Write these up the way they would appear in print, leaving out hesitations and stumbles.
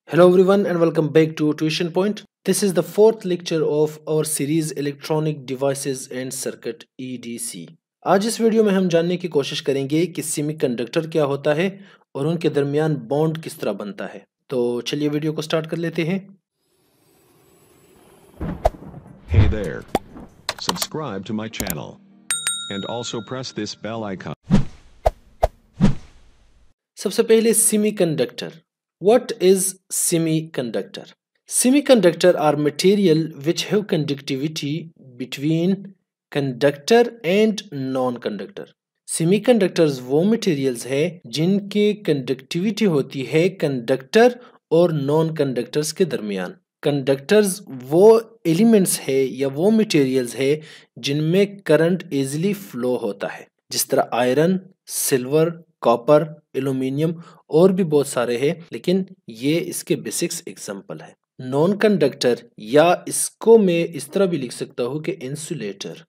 Hello everyone and welcome back to Tuition Point. This is the fourth lecture of our series Electronic Devices and Circuit EDC. आज इस video में हम जानने की कोशिश करेंगे कि सेमीकंडक्टर क्या होता है और उनके दरमियान बॉन्ड किस तरह बनता है। तो चलिए वीडियो को स्टार्ट कर लेते हैं। Hey there. Subscribe to my channel. And also press this bell icon. सबसे पहले semiconductor. What is semiconductor? Semiconductor are material which have conductivity between conductor and non-conductor. Semiconductors वो materials है जिनके conductivity होती है कंडक्टर और नॉन कंडक्टर्स के दरमियान। कंडक्टर्स वो एलिमेंट्स है या वो मटेरियल्स है जिनमें करंट इजीली फ्लो होता है, जिस तरह आयरन, सिल्वर, कॉपर, एल्यूमिनियम और भी बहुत सारे हैं, लेकिन ये इसके बेसिक्स एग्जांपल है। नॉन कंडक्टर या इसको मैं इस तरह भी लिख सकता हूं कि इंसुलेटर।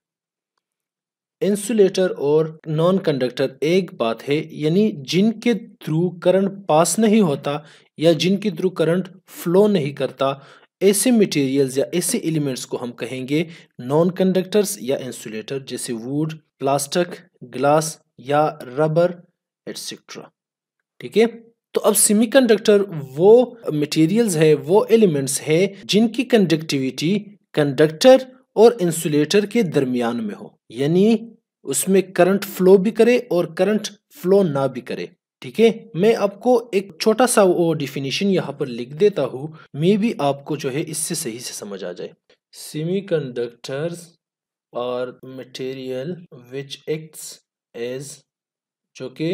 इंसुलेटर और नॉन कंडक्टर एक बात है, यानी जिनके थ्रू करंट पास नहीं होता या जिनके थ्रू करंट फ्लो नहीं करता, ऐसे मटेरियल्स या ऐसे एलिमेंट्स को हम कहेंगे नॉन कंडक्टर्स या इंसुलेटर, जैसे वुड, प्लास्टिक, ग्लास या रबर एटसेट्रा। ठीक है, तो अब सेमीकंडक्टर वो मटेरियल्स है, वो एलिमेंट्स है जिनकी कंडक्टिविटी कंडक्टर और इंसुलेटर के दरमियान में हो, यानी उसमें करंट फ्लो भी करे और करंट फ्लो ना भी करे। ठीक है, मैं आपको एक छोटा सा वो डिफिनीशन यहाँ पर लिख देता हूँ, मे भी आपको जो है इससे सही से समझ आ जाए। Semiconductors are material which acts as, जो कि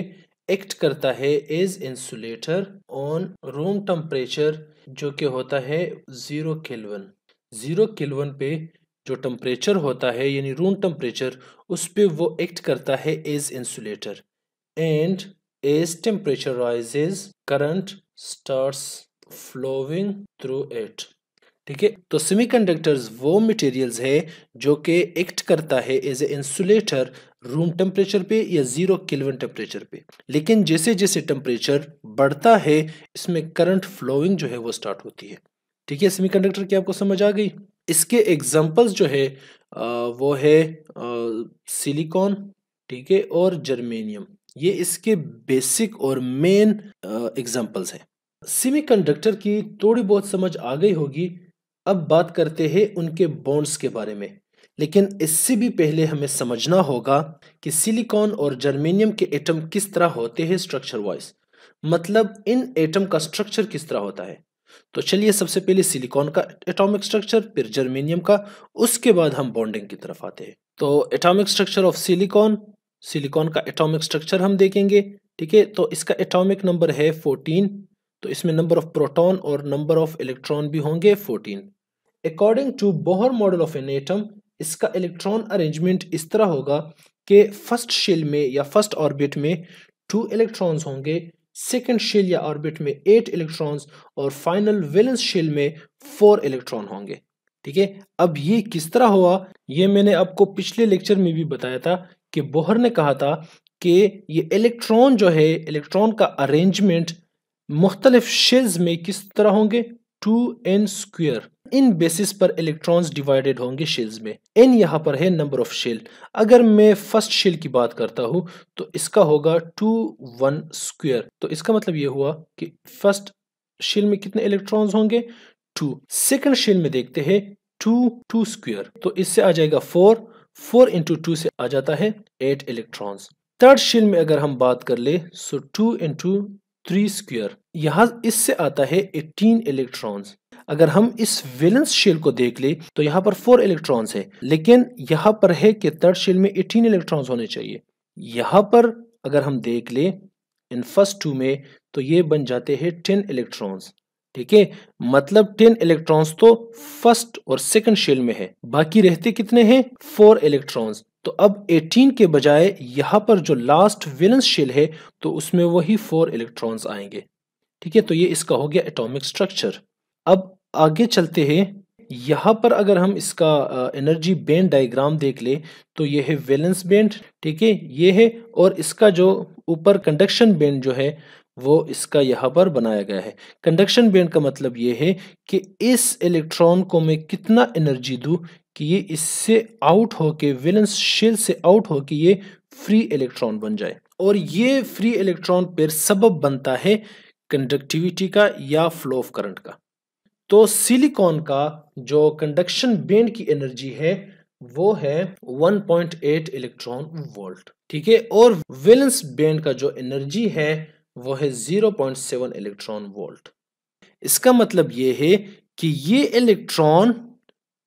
एक्ट करता है as insulator on room temperature, जो कि होता है 0 केल्विन। 0 केल्विन पे जो टेम्परेचर होता है यानी रूम टेम्परेचर, उस पे वो एक्ट करता है as insulator. And as temperature rises current starts flowing through it. ठीक है, तो सेमीकंडक्टर्स वो मटेरियल्स है जो कि एक्ट करता है as a insulator room temperature पे या 0 केल्विन टेम्परेचर पे, लेकिन जैसे जैसे टेम्परेचर बढ़ता है इसमें करंट फ्लोइंग जो है वो स्टार्ट होती है। ठीक है, सेमीकंडक्टर की आपको समझ आ गई। इसके एग्जांपल्स जो है वो है सिलिकॉन, ठीक है, और जर्मेनियम। ये इसके बेसिक और मेन एग्जांपल्स हैं। सेमीकंडक्टर की थोड़ी बहुत समझ आ गई होगी। अब बात करते हैं उनके बॉन्ड्स के बारे में, लेकिन इससे भी पहले हमें समझना होगा कि सिलिकॉन और जर्मेनियम के एटम किस तरह होते हैं स्ट्रक्चर वाइज, मतलब इन एटम का स्ट्रक्चर किस तरह होता है। तो चलिए सबसे पहले सिलिकॉन का एटॉमिक स्ट्रक्चर, फिर जर्मेनियम का, उसके बाद हम बॉन्डिंग की तरफ आते हैं। तो atomic structure of silicon, silicon का एटॉमिक स्ट्रक्चर हम देखेंगे। ठीक है, तो इसका एटॉमिक नंबर है 14, तो इसमें नंबर ऑफ प्रोटॉन और नंबर ऑफ इलेक्ट्रॉन भी होंगे 14। According to Bohr model of an atom, इसका इलेक्ट्रॉन अरेंजमेंट इस तरह होगा कि फर्स्ट शेल में या फर्स्ट ऑर्बिट में 2 इलेक्ट्रॉन्स होंगे, सेकंड शेल या ऑर्बिट में 8 इलेक्ट्रॉन्स और फाइनल वैलेंस शेल में 4 इलेक्ट्रॉन होंगे। ठीक है, अब ये किस तरह हुआ, ये मैंने आपको पिछले लेक्चर में भी बताया था कि बोहर ने कहा था कि ये इलेक्ट्रॉन जो है, इलेक्ट्रॉन का अरेंजमेंट मुख्तलिफ शेल्स में किस तरह होंगे, 2n स्क्वायर। इन बेसिस पर इलेक्ट्रॉन्स डिवाइडेड होंगे शेल्स में। n यहाँ पर है नंबर ऑफ शेल। अगर मैं फर्स्ट शेल की बात करता हूँ तो इसका होगा 2 1 स्क्वायर। तो इसका मतलब ये हुआ कि फर्स्ट शेल में कितने इलेक्ट्रॉन्स होंगे, 2। सेकंड शेल में देखते हैं 2 2 स्क्वायर, तो इससे आ जाएगा 4, 4 इंटू 2 से आ जाता है 8 इलेक्ट्रॉन्स। थर्ड शेल में अगर हम बात कर ले, सो 2 इंटू 3 स्क्वायर, यहाँ इससे आता है 18 इलेक्ट्रॉन्स। अगर हम इस वैलेंस शेल को देख ले तो यहाँ पर 4 इलेक्ट्रॉन्स है, लेकिन यहाँ पर है कि थर्ड शेल में 18 इलेक्ट्रॉन्स होने चाहिए। यहाँ पर अगर हम देख ले इन फर्स्ट 2 में, तो ये बन जाते हैं 10 इलेक्ट्रॉन्स। ठीक है, मतलब 10 इलेक्ट्रॉन्स तो फर्स्ट और सेकंड शेल में है, बाकी रहते कितने हैं, 4 इलेक्ट्रॉन्स। तो अब 18 के बजाय यहाँ पर जो लास्ट वैलेंस शेल है तो उसमें वही 4 इलेक्ट्रॉन्स आएंगे। ठीक है, तो ये इसका हो गया एटॉमिक स्ट्रक्चर। अब आगे चलते हैं, यहाँ पर अगर हम इसका एनर्जी बैंड डायग्राम देख ले तो ये है वैलेंस बैंड, ठीक है, ये है, और इसका जो ऊपर कंडक्शन बैंड जो है वो इसका यहाँ पर बनाया गया है। कंडक्शन बैंड का मतलब ये है कि इस इलेक्ट्रॉन को मैं कितना एनर्जी दूं कि ये इससे आउट होके, वैलेंस शेल से आउट होके ये फ्री इलेक्ट्रॉन बन जाए, और ये फ्री इलेक्ट्रॉन फिर सबब बनता है कंडक्टिविटी का या फ्लो ऑफ करंट का। तो सिलिकॉन का जो कंडक्शन बैंड की एनर्जी है वो है 1.8 इलेक्ट्रॉन वोल्ट, ठीक है, और वैलेंस बैंड का जो एनर्जी है वो है 0.7 इलेक्ट्रॉन वोल्ट। इसका मतलब ये है कि ये इलेक्ट्रॉन,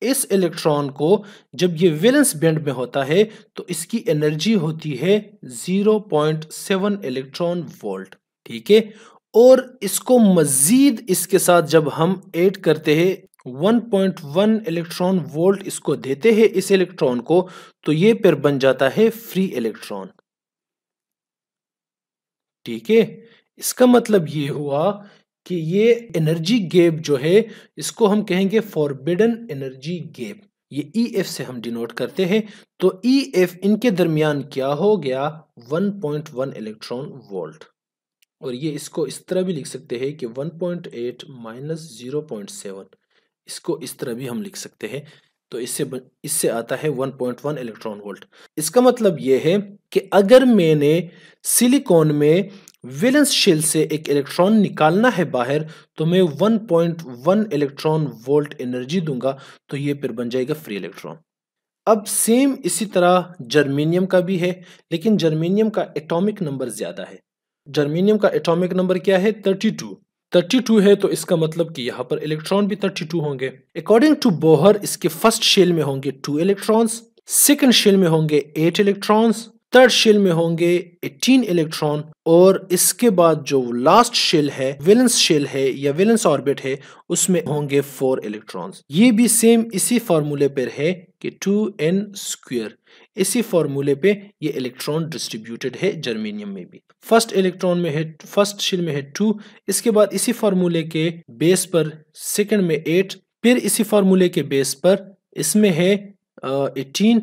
इस इलेक्ट्रॉन को जब ये वैलेंस बैंड में होता है तो इसकी एनर्जी होती है 0.7 इलेक्ट्रॉन वोल्ट, ठीक है, और इसको मजीद इसके साथ जब हम ऐड करते हैं 1.1 इलेक्ट्रॉन वोल्ट इसको देते हैं इस इलेक्ट्रॉन को, तो ये फिर बन जाता है फ्री इलेक्ट्रॉन, ठीक है। इसका मतलब ये हुआ कि ये एनर्जी गैप जो है इसको हम कहेंगे फॉरबिडन एनर्जी गैप, ये EF से हम डिनोट करते हैं। तो EF इनके दरमियान क्या हो गया 1.1 इलेक्ट्रॉन वोल्ट, और ये इसको इस तरह भी लिख सकते हैं कि 1.8 माइनस 0.7, इसको इस तरह भी हम लिख सकते हैं। तो इससे आता है 1.1 इलेक्ट्रॉन वोल्ट। इसका मतलब ये है कि अगर मैंने सिलिकॉन में वैलेंस शेल से एक इलेक्ट्रॉन निकालना है बाहर, तो मैं 1.1 इलेक्ट्रॉन वोल्ट एनर्जी दूंगा, तो ये फिर बन जाएगा फ्री इलेक्ट्रॉन। अब सेम इसी तरह जर्मेनियम का भी है, लेकिन जर्मेनियम का एटॉमिक नंबर ज्यादा है। जर्मेनियम का एटॉमिक नंबर क्या है 32 है, तो इसका मतलब कि यहाँ पर इलेक्ट्रॉन भी 32 होंगे। अकॉर्डिंग टू बोहर इसके फर्स्ट शेल में होंगे 2 इलेक्ट्रॉन्स, सेकंड शेल में होंगे 8 इलेक्ट्रॉन्स, थर्ड शेल में होंगे 18 इलेक्ट्रॉन, और इसके बाद जो लास्ट शेल है, वैलेंस शेल है या वैलेंस ऑर्बिट है, उसमें होंगे 4 इलेक्ट्रॉन्स। ये भी सेम इसी फॉर्मूले पर है कि 2n², इसी फॉर्मूले पे ये इलेक्ट्रॉन डिस्ट्रीब्यूटेड है जर्मेनियम में भी। फर्स्ट इलेक्ट्रॉन में है, फर्स्ट शेल में है 2, इसके बाद इसी फॉर्मूले के बेस पर सेकंड में 8, फिर इसी फॉर्मूले के बेस पर इसमें है 18,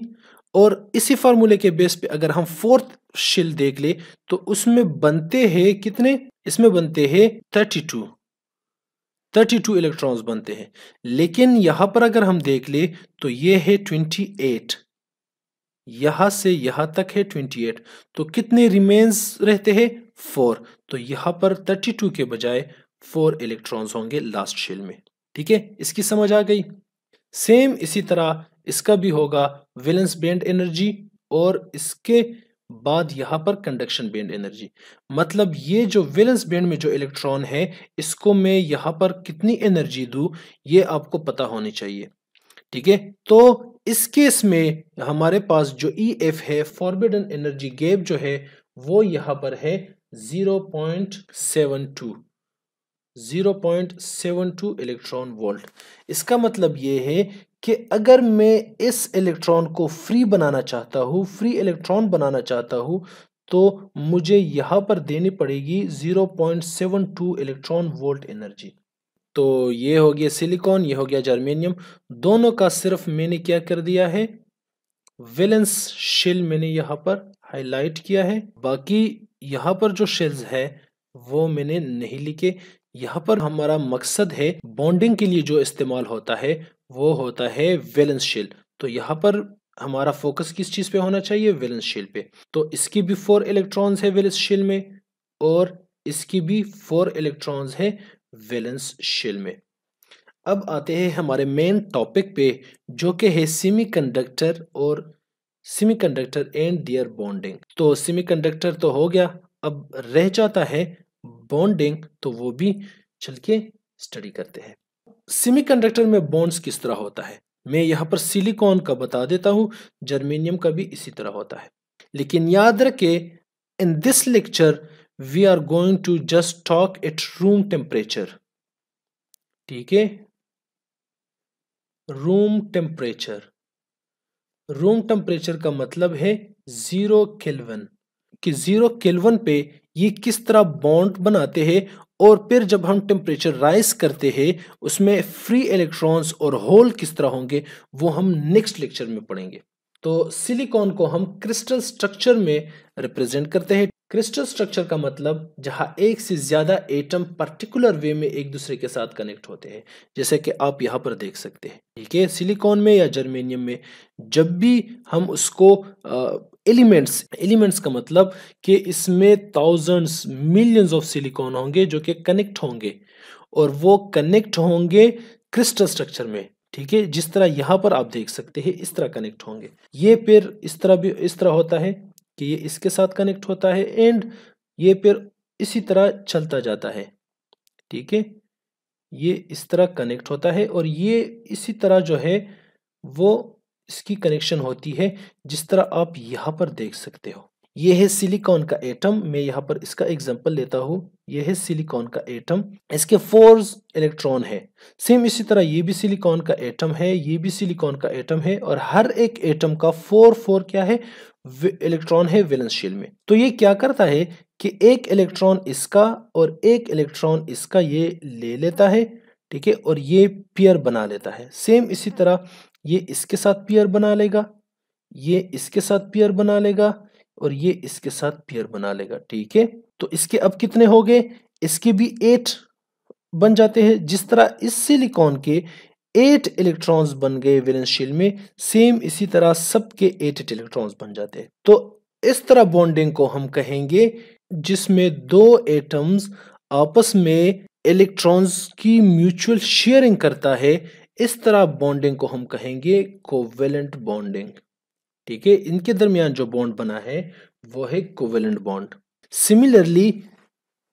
और इसी फॉर्मूले के बेस पे अगर हम फोर्थ शेल देख ले तो उसमें बनते हैं कितने, इसमें बनते हैं 32 इलेक्ट्रॉन्स बनते हैं। लेकिन यहां पर अगर हम देख ले तो ये है 28, यहां से यहां तक है 28, तो कितने रिमेन्स रहते हैं 4, तो यहां पर 32 के बजाय 4 इलेक्ट्रॉन्स होंगे लास्ट शेल में, ठीक है। इसकी समझ आ गई। सेम इसी तरह इसका भी होगा वैलेंस बैंड एनर्जी, और इसके बाद यहां पर कंडक्शन बैंड एनर्जी। मतलब ये जो वैलेंस बैंड में जो इलेक्ट्रॉन है इसको मैं यहां पर कितनी एनर्जी दूं ये आपको पता होनी चाहिए, ठीक है। तो इस केस में हमारे पास जो EF है, फॉरबिडन एनर्जी गैप जो है, वो यहां पर है 0.72 इलेक्ट्रॉन वोल्ट। इसका मतलब ये है कि अगर मैं इस इलेक्ट्रॉन को फ्री बनाना चाहता हूं, फ्री इलेक्ट्रॉन बनाना चाहता हूं, तो मुझे यहां पर देनी पड़ेगी 0.72 इलेक्ट्रॉन वोल्ट एनर्जी। तो ये हो गया सिलिकॉन, ये हो गया जर्मेनियम, दोनों का सिर्फ मैंने क्या कर दिया है, वैलेंस शेल मैंने यहाँ पर हाईलाइट किया है, बाकी यहाँ पर जो शेल्स है वो मैंने नहीं लिखे। यहाँ पर हमारा मकसद है बॉन्डिंग के लिए जो इस्तेमाल होता है वो होता है वैलेंस शेल, तो यहाँ पर हमारा फोकस किस चीज पे होना चाहिए, वैलेंस शेल पे। तो इसकी भी 4 इलेक्ट्रॉन्स है वैलेंस शेल में, और इसकी भी 4 इलेक्ट्रॉन्स है वैलेंस शेल में। अब आते हैं हमारे मेन टॉपिक पे, जो कि है सेमीकंडक्टर और सेमीकंडक्टर एंड देयर बॉन्डिंग। तो सेमीकंडक्टर तो हो गया, अब रह जाता है बॉन्डिंग, तो वो भी चल के स्टडी करते हैं। सेमीकंडक्टर में बॉन्ड्स किस तरह होता है, मैं यहाँ पर सिलिकॉन का बता देता हूँ, जर्मेनियम का भी इसी तरह होता है। लेकिन याद रखे in this lecture we are going to just talk at room temperature, ठीक है। रूम टेम्परेचर का मतलब है 0 केल्विन, कि 0 केल्विन पे ये किस तरह बॉन्ड बनाते हैं, और फिर जब हम टेम्परेचर राइज करते हैं उसमें फ्री इलेक्ट्रॉन्स और होल किस तरह होंगे वो हम नेक्स्ट लेक्चर में पढ़ेंगे। तो सिलिकॉन को हम क्रिस्टल स्ट्रक्चर में रिप्रेजेंट करते हैं, क्रिस्टल स्ट्रक्चर का मतलब जहां एक से ज्यादा एटम पर्टिकुलर वे में एक दूसरे के साथ कनेक्ट होते हैं, जैसे कि आप यहां पर देख सकते हैं। ठीक है, सिलिकॉन में या जर्मेनियम में जब भी हम उसको एलिमेंट्स का मतलब कि इसमें थाउजेंड्स मिलियंस ऑफ सिलिकॉन होंगे जो कि कनेक्ट होंगे, और वो कनेक्ट होंगे क्रिस्टल स्ट्रक्चर में। ठीक है, जिस तरह यहां पर आप देख सकते हैं इस तरह कनेक्ट होंगे। ये फिर इस तरह भी इस तरह होता है कि ये इसके साथ कनेक्ट होता है, एंड ये फिर इसी तरह चलता जाता है। ठीक है, ये इस तरह कनेक्ट होता है और ये इसी तरह जो है वो इसकी कनेक्शन होती है, जिस तरह आप यहां पर देख सकते हो। ये है सिलिकॉन का एटम। मैं यहाँ पर इसका एग्जांपल लेता हूँ। ये है सिलिकॉन का एटम, इसके 4 इलेक्ट्रॉन है। सेम इसी तरह ये भी सिलिकॉन का एटम है, ये भी सिलिकॉन का एटम है, और हर एक एटम का 4 क्या है, इलेक्ट्रॉन है वैलेंस शेल में। तो ये क्या करता है कि एक इलेक्ट्रॉन इसका और एक इलेक्ट्रॉन इसका ये ले लेता है। ठीक है, और ये पेयर बना लेता है। सेम इसी तरह ये इसके साथ पेयर बना लेगा, ये इसके साथ पेयर बना लेगा, और ये इसके साथ पेयर बना लेगा। ठीक है, तो इसके अब कितने हो गए, इसके भी 8 बन जाते हैं। जिस तरह इस सिलिकॉन के 8 इलेक्ट्रॉन्स बन गए वैलेंस शेल में, सेम इसी तरह सबके 8 इलेक्ट्रॉन्स बन जाते हैं। तो इस तरह बॉन्डिंग को हम कहेंगे जिसमें 2 एटम्स आपस में इलेक्ट्रॉन्स की म्यूचुअल शेयरिंग करता है। इस तरह बॉन्डिंग को हम कहेंगे कोवेलेंट बॉन्डिंग। ठीक है, इनके दरमियान जो बॉन्ड बना है वो है कोवेलेंट बॉन्ड। सिमिलरली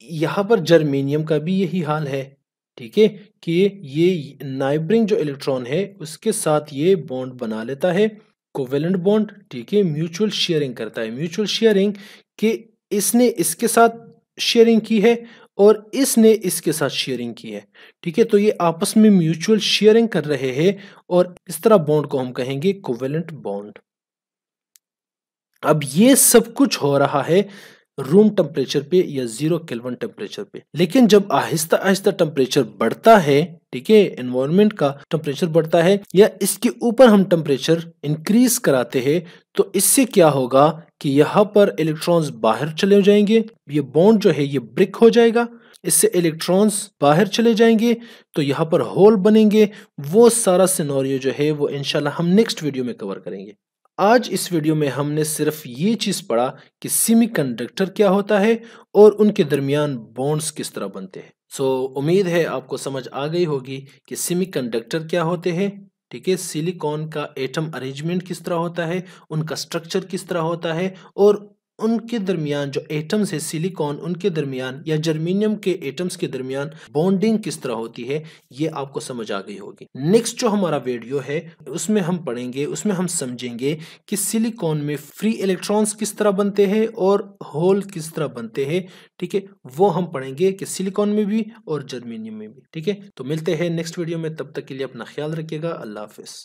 यहां पर जर्मेनियम का भी यही हाल है। ठीक है, कि ये नाइबरिंग जो इलेक्ट्रॉन है उसके साथ ये बॉन्ड बना लेता है, कोवेलेंट बॉन्ड। ठीक है, म्यूचुअल शेयरिंग करता है। म्यूचुअल शेयरिंग कि इसने इसके साथ शेयरिंग की है और इसने इसके साथ शेयरिंग की है। ठीक है, तो ये आपस में म्यूचुअल शेयरिंग कर रहे हैं, और इस तरह बॉन्ड को हम कहेंगे कोवेलेंट बॉन्ड। अब ये सब कुछ हो रहा है रूम टेम्परेचर पे या 0 केल्विन टेम्परेचर पे। लेकिन जब आहिस्ता आहिस्ता टेम्परेचर बढ़ता है, ठीक है, एनवायरनमेंट का टेम्परेचर बढ़ता है या इसके ऊपर हम टेम्परेचर इंक्रीज कराते हैं, तो इससे क्या होगा कि यहाँ पर इलेक्ट्रॉन्स बाहर चले जाएंगे, ये बॉन्ड जो है ये ब्रेक हो जाएगा, इससे इलेक्ट्रॉन्स बाहर चले जाएंगे, तो यहाँ पर होल बनेंगे। वो सारा सिनेरियो जो है वो इंशाल्लाह हम नेक्स्ट वीडियो में कवर करेंगे। आज इस वीडियो में हमने सिर्फ ये चीज पढ़ा कि सेमीकंडक्टर क्या होता है और उनके दरमियान बॉन्ड्स किस तरह बनते हैं। उम्मीद है आपको समझ आ गई होगी कि सेमीकंडक्टर क्या होते हैं। ठीक है, सिलिकॉन का एटम अरेंजमेंट किस तरह होता है, उनका स्ट्रक्चर किस तरह होता है, और उनके दरमियान जो एटम्स है सिलिकॉन उनके दरमियान या जर्मेनियम के एटम्स के दरमियान बॉन्डिंग किस तरह होती है, ये आपको समझ आ गई होगी। नेक्स्ट जो हमारा वीडियो है उसमें हम पढ़ेंगे, उसमें हम समझेंगे कि सिलिकॉन में फ्री इलेक्ट्रॉन्स किस तरह बनते हैं और होल किस तरह बनते हैं। ठीक है, वो हम पढ़ेंगे कि सिलिकॉन में भी और जर्मेनियम में भी। ठीक है, तो मिलते हैं नेक्स्ट वीडियो में, तब तक के लिए अपना ख्याल रखिएगा। अल्लाह हाफिज।